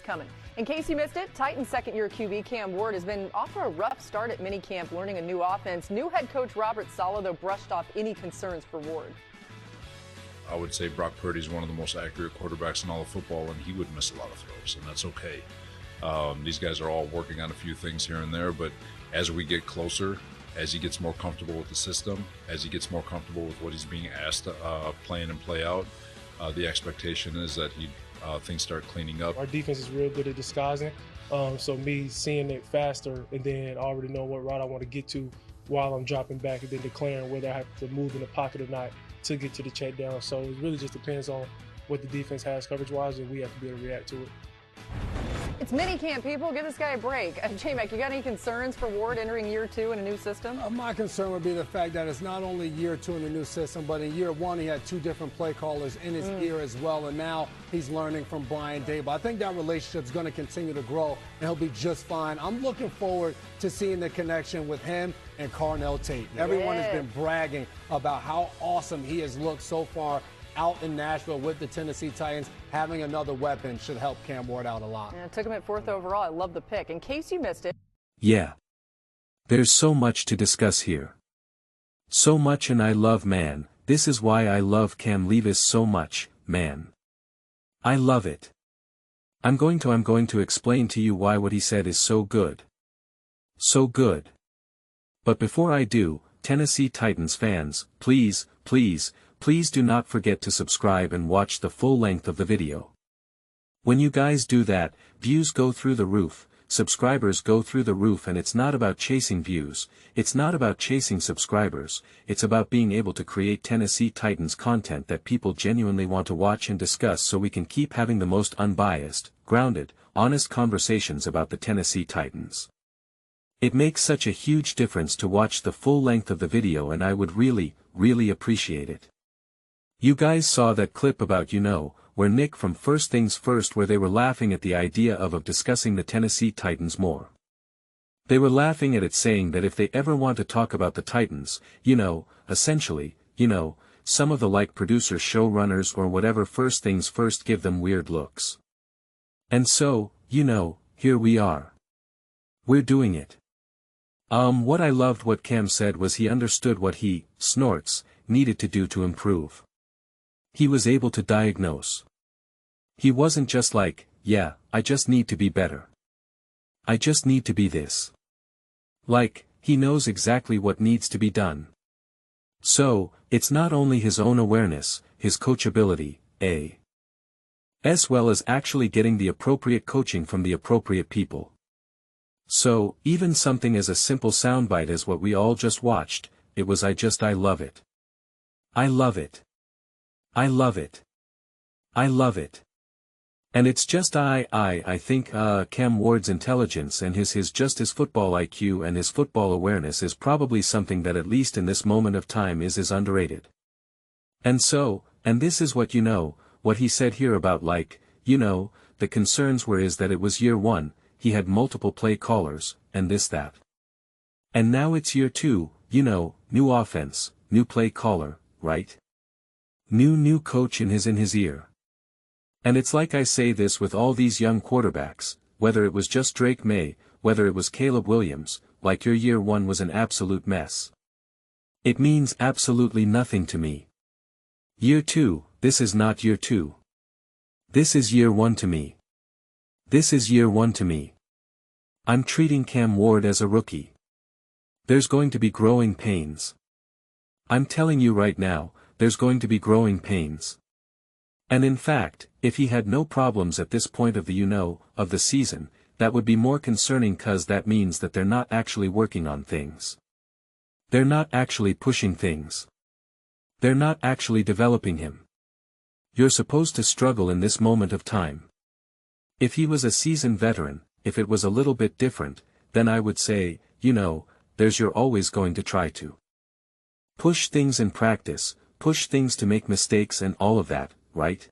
coming. In case you missed it, Titans second-year QB Cam Ward has been off to a rough start at minicamp learning a new offense. New head coach Robert Saleh, though, brushed off any concerns for Ward. I would say Brock Purdy is one of the most accurate quarterbacks in all of football, and he would miss a lot of throws, and that's okay. These guys are all working on a few things here and there, but as we get closer, as he gets more comfortable with the system, as he gets more comfortable with what he's being asked to play in and play out, the expectation is that things start cleaning up. Our defense is real good at disguising, so me seeing it faster and then already know what route I want to get to while I'm dropping back and then declaring whether I have to move in the pocket or not to get to the check down. So it really just depends on what the defense has coverage-wise, and we have to be able to react to it. It's minicamp, people. Give this guy a break. J-Mac, you got any concerns for Ward entering year 2 in a new system? My concern would be the fact that it's not only year 2 in the new system, but in year 1 he had 2 different play callers in his ear as well, and now he's learning from Brian Dable. I think that relationship's going to continue to grow, and he'll be just fine. I'm looking forward to seeing the connection with him and Carnell Tate. Everyone has been bragging about how awesome he has looked so far out in Nashville with the Tennessee Titans. Having another weapon should help Cam Ward out a lot. And it took him at 4th overall. I love the pick. In case you missed it. Yeah. There's so much to discuss here. So much, and I love, man. This is why I love Cam Levis so much, man. I love it. I'm going to explain to you why what he said is so good. So good. But before I do, Tennessee Titans fans, please do not forget to subscribe and watch the full length of the video. When you guys do that, views go through the roof, subscribers go through the roof, and it's not about chasing views, it's not about chasing subscribers, it's about being able to create Tennessee Titans content that people genuinely want to watch and discuss, so we can keep having the most unbiased, grounded, honest conversations about the Tennessee Titans. It makes such a huge difference to watch the full length of the video, and I would really appreciate it. You guys saw that clip about where Nick from First Things First, where they were laughing at the idea of discussing the Tennessee Titans more. They were laughing at it, saying that if they ever want to talk about the Titans, essentially, some of the producers, showrunners or whatever, First Things First, give them weird looks. And so, here we are. We're doing it. What I loved what Cam said was he understood what he, Snorts, needed to do to improve. He was able to diagnose. He wasn't just like, yeah, I just need to be better. I just need to be this. He knows exactly what needs to be done. So, it's not only his own awareness, his coachability, as well as actually getting the appropriate coaching from the appropriate people. So, even something as a simple soundbite as what we all just watched, it was I love it. I love it. I love it. I love it. And it's just I think Cam Ward's intelligence and his football IQ and his football awareness is probably something that, at least in this moment of time, is underrated. And so, and this is what what he said here about the concerns were is that it was year 1, he had multiple play callers, and this that. And now it's year 2, new offense, new play caller, right? New coach in his ear. And it's like I say this with all these young quarterbacks, whether it was just Drake May, whether it was Caleb Williams, your year 1 was an absolute mess. It means absolutely nothing to me. Year 2, this is not year 2. This is year 1 to me. This is year 1 to me. I'm treating Cam Ward as a rookie. There's going to be growing pains. I'm telling you right now, there's going to be growing pains. And in fact, if he had no problems at this point of the season, that would be more concerning, cause that means that they're not actually working on things. They're not actually pushing things. They're not actually developing him. You're supposed to struggle in this moment of time. If he was a seasoned veteran, if it was a little bit different, then I would say, you're always going to try to push things in practice, push things to make mistakes and all of that, right?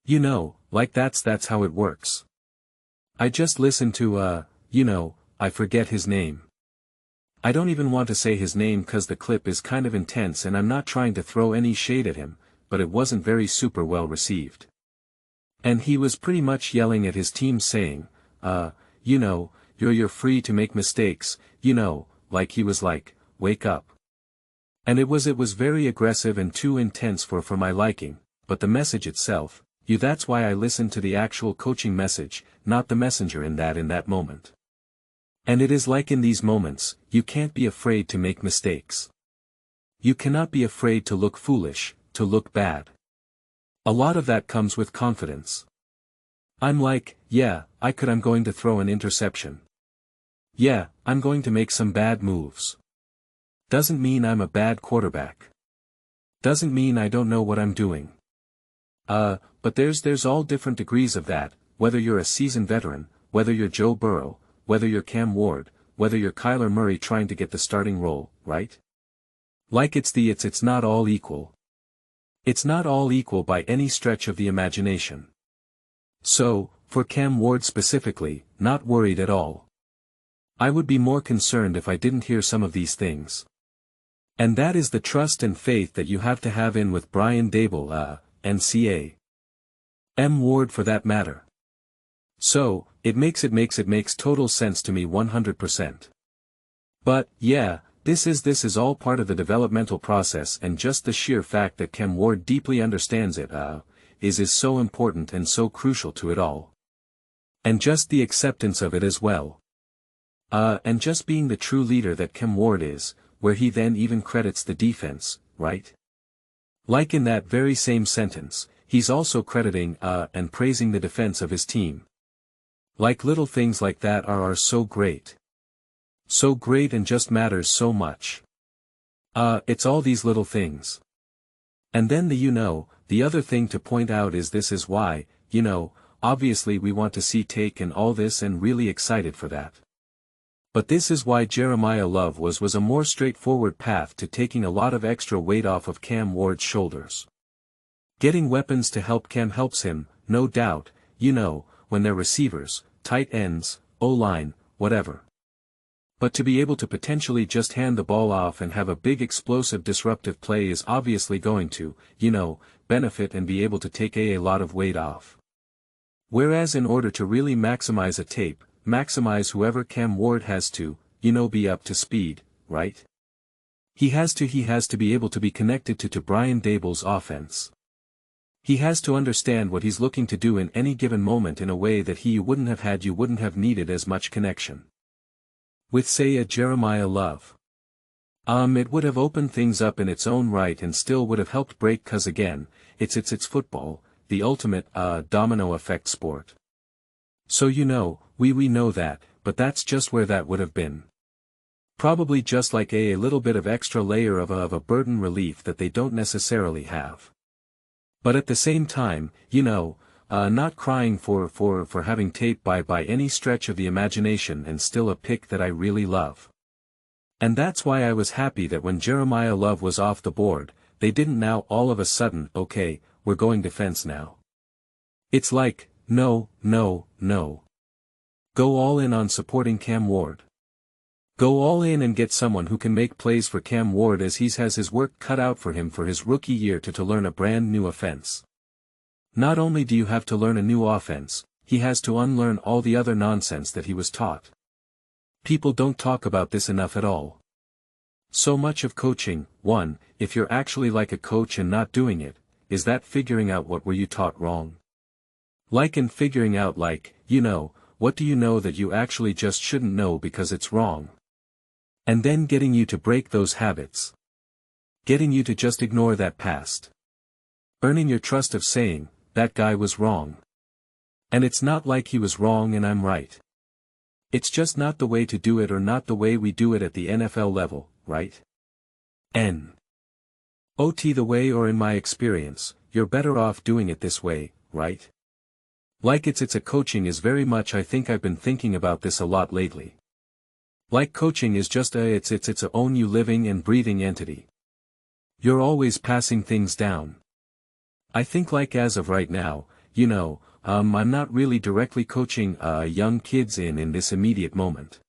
That's how it works. I just listened to I forget his name. I don't even want to say his name cause the clip is kind of intense and I'm not trying to throw any shade at him, but it wasn't very super well received. And he was pretty much yelling at his team saying, you know, you're free to make mistakes, you know, like he was like, wake up. And it was very aggressive and too intense for my liking, but the message itself, that's why I listened to the actual coaching message, not the messenger in that moment. And it is like in these moments, you can't be afraid to make mistakes. You cannot be afraid to look foolish, to look bad. A lot of that comes with confidence. I'm like, yeah, I'm going to throw an interception. Yeah, I'm going to make some bad moves. Doesn't mean I'm a bad quarterback. Doesn't mean I don't know what I'm doing. But there's all different degrees of that, whether you're a seasoned veteran, whether you're Joe Burrow, whether you're Cam Ward, whether you're Kyler Murray trying to get the starting role, right? Like it's not all equal. It's not all equal by any stretch of the imagination. So, for Cam Ward specifically, not worried at all. I would be more concerned if I didn't hear some of these things. And that is the trust and faith that you have to have in with Brian Daboll, NCA. M. Ward for that matter. So, it makes total sense to me 100%. But, yeah, this is all part of the developmental process, and just the sheer fact that Cam Ward deeply understands it, is so important and so crucial to it all. And just the acceptance of it as well. And just being the true leader that Cam Ward is, where he then even credits the defense, right? Like in that very same sentence, he's also crediting, and praising the defense of his team. Like little things like that are so great. So great and just matters so much. It's all these little things. And then the other thing to point out is this is why, obviously we want to see take and all this and really excited for that. But this is why Jeremiah Love was a more straightforward path to taking a lot of extra weight off of Cam Ward's shoulders. Getting weapons to help Cam helps him, no doubt, when they're receivers, tight ends, O-line, whatever. But to be able to potentially just hand the ball off and have a big explosive disruptive play is obviously going to, benefit and be able to take a lot of weight off. Whereas in order to really maximize a tape, maximize whoever Cam Ward has to, be up to speed, right? He has to be able to be connected to Brian Daboll's offense. He has to understand what he's looking to do in any given moment in a way that you wouldn't have needed as much connection. With say a Jeremiah Love. It would have opened things up in its own right and still would have helped break, 'cause again, it's football, the ultimate, domino effect sport. So we know that, but that's just where that would have been. Probably just like a little bit of extra layer of a burden relief that they don't necessarily have. But at the same time, not crying for having tape by any stretch of the imagination, and still a pick that I really love. And that's why I was happy that when Jeremiah Love was off the board, they didn't now all of a sudden, okay, we're going defense now. It's like, no. Go all in on supporting Cam Ward. Go all in and get someone who can make plays for Cam Ward, as he has his work cut out for him for his rookie year to learn a brand new offense. Not only do you have to learn a new offense, he has to unlearn all the other nonsense that he was taught. People don't talk about this enough at all. So much of coaching, if you're actually like a coach and not doing it, is that figuring out what were you taught wrong. Like in figuring out what do you know that you actually just shouldn't know because it's wrong. And then getting you to break those habits. Getting you to just ignore that past. Earning your trust of saying, that guy was wrong. And it's not like he was wrong and I'm right. It's just not the way to do it, or not the way we do it at the NFL level, right? Not the way, or in my experience, you're better off doing it this way, right? Like it's a coaching is very much, I think I've been thinking about this a lot lately. Like coaching is just it's a own you living and breathing entity. You're always passing things down. I think like as of right now, I'm not really directly coaching young kids in this immediate moment.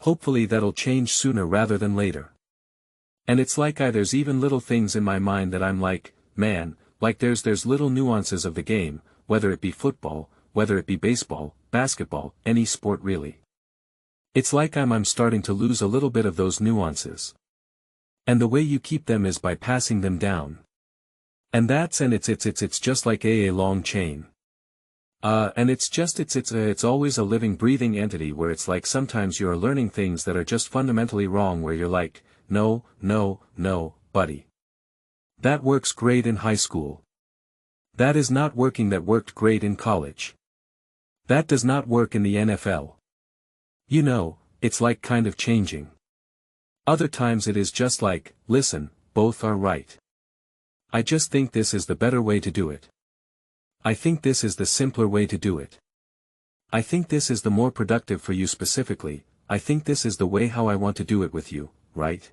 Hopefully that'll change sooner rather than later. And it's like there's even little things in my mind that I'm like, man, like there's little nuances of the game, whether it be football, whether it be baseball, basketball, any sport really. It's like I'm starting to lose a little bit of those nuances. And the way you keep them is by passing them down. And it's just like a long chain. And it's always a living breathing entity where it's like sometimes you're learning things that are just fundamentally wrong where you're like, no, buddy. That works great in high school. That is not working. That worked great in college. That does not work in the NFL. You know, it's like kind of changing. Other times it is just like, listen, both are right. I just think this is the better way to do it. I think this is the simpler way to do it. I think this is the more productive for you specifically. I think this is the way how I want to do it with you, right?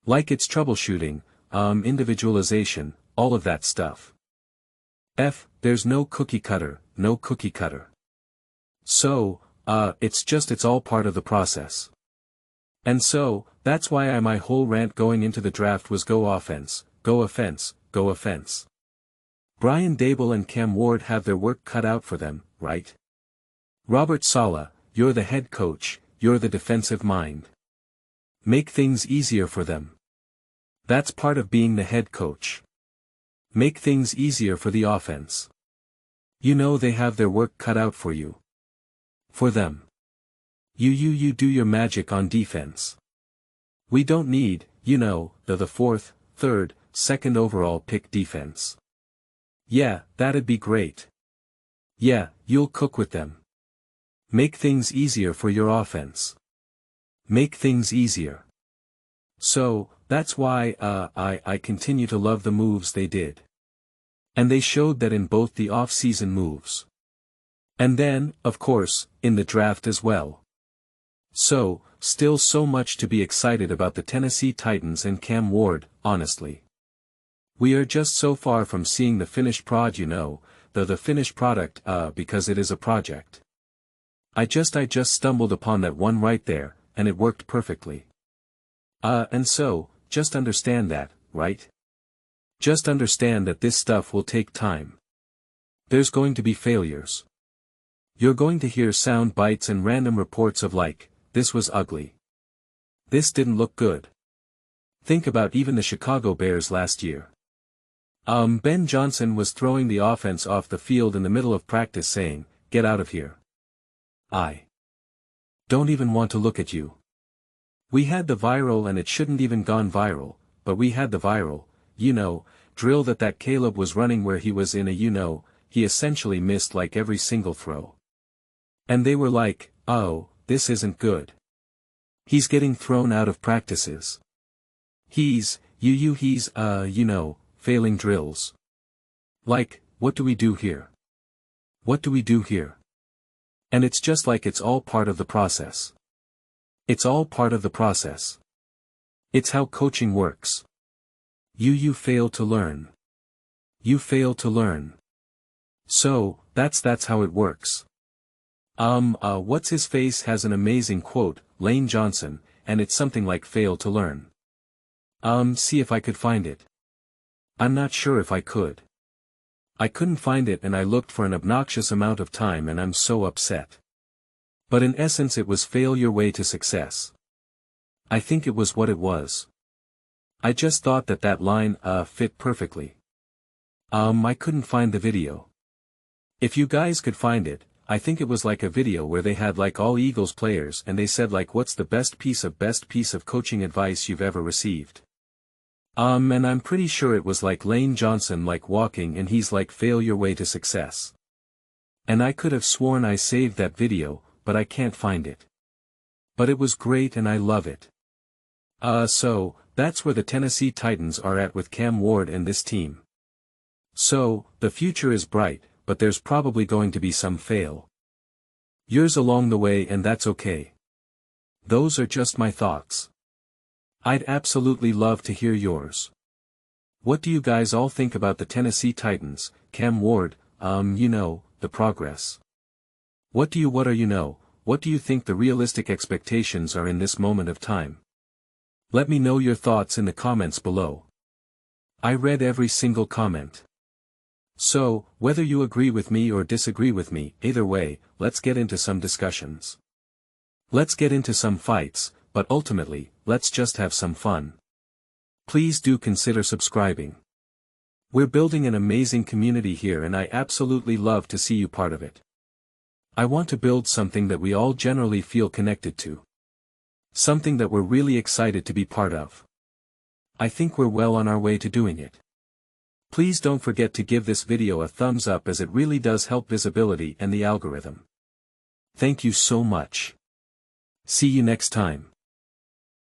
Like it's troubleshooting, individualization, all of that stuff. There's no cookie cutter, no cookie cutter. So, it's all part of the process. And so, that's why my whole rant going into the draft was go offense, go offense, go offense. Brian Daboll and Cam Ward have their work cut out for them, right? Robert Saleh, you're the head coach, you're the defensive mind. Make things easier for them. That's part of being the head coach. Make things easier for the offense. You know they have their work cut out for you. For them. You do your magic on defense. We don't need, the fourth, third, second overall pick defense. Yeah, that'd be great. Yeah, you'll cook with them. Make things easier for your offense. Make things easier. So, that's why, I continue to love the moves they did. And they showed that in both the off-season moves. And then, of course, in the draft as well. So, still so much to be excited about the Tennessee Titans and Cam Ward, honestly. We are just so far from seeing the finished the finished product, because it is a project. I just stumbled upon that one right there, and it worked perfectly. And so, just understand that, right? Just understand that this stuff will take time. There's going to be failures. You're going to hear sound bites and random reports of like, this was ugly. This didn't look good. Think about even the Chicago Bears last year. Ben Johnson was throwing the offense off the field in the middle of practice saying, get out of here. I don't even want to look at you. We had the viral and it shouldn't even gone viral, but we had the viral, drill that Caleb was running where he was in he essentially missed like every single throw. And they were like, oh, this isn't good. He's getting thrown out of practices. He's failing drills. Like, what do we do here? What do we do here? And it's just like it's all part of the process. It's all part of the process. It's how coaching works. You fail to learn. You fail to learn. So, that's how it works. What's his face has an amazing quote, Lane Johnson, and it's something like fail to learn. See if I could find it. I'm not sure if I could. I couldn't find it and I looked for an obnoxious amount of time and I'm so upset. But in essence it was fail your way to success. I think it was what it was. I just thought that line, fit perfectly. I couldn't find the video. If you guys could find it, I think it was like a video where they had like all Eagles players and they said like what's the best piece of coaching advice you've ever received. And I'm pretty sure it was like Lane Johnson like walking and he's like fail your way to success. And I could have sworn I saved that video, but I can't find it. But it was great and I love it. So, that's where the Tennessee Titans are at with Cam Ward and this team. So, the future is bright, but there's probably going to be some fail. Years along the way and that's okay. Those are just my thoughts. I'd absolutely love to hear yours. What do you guys all think about the Tennessee Titans, Cam Ward, the progress? What do you think the realistic expectations are in this moment of time? Let me know your thoughts in the comments below. I read every single comment. So, whether you agree with me or disagree with me, either way, let's get into some discussions. Let's get into some fights, but ultimately, let's just have some fun. Please do consider subscribing. We're building an amazing community here and I absolutely love to see you part of it. I want to build something that we all generally feel connected to. Something that we're really excited to be part of. I think we're well on our way to doing it. Please don't forget to give this video a thumbs up as it really does help visibility and the algorithm. Thank you so much. See you next time.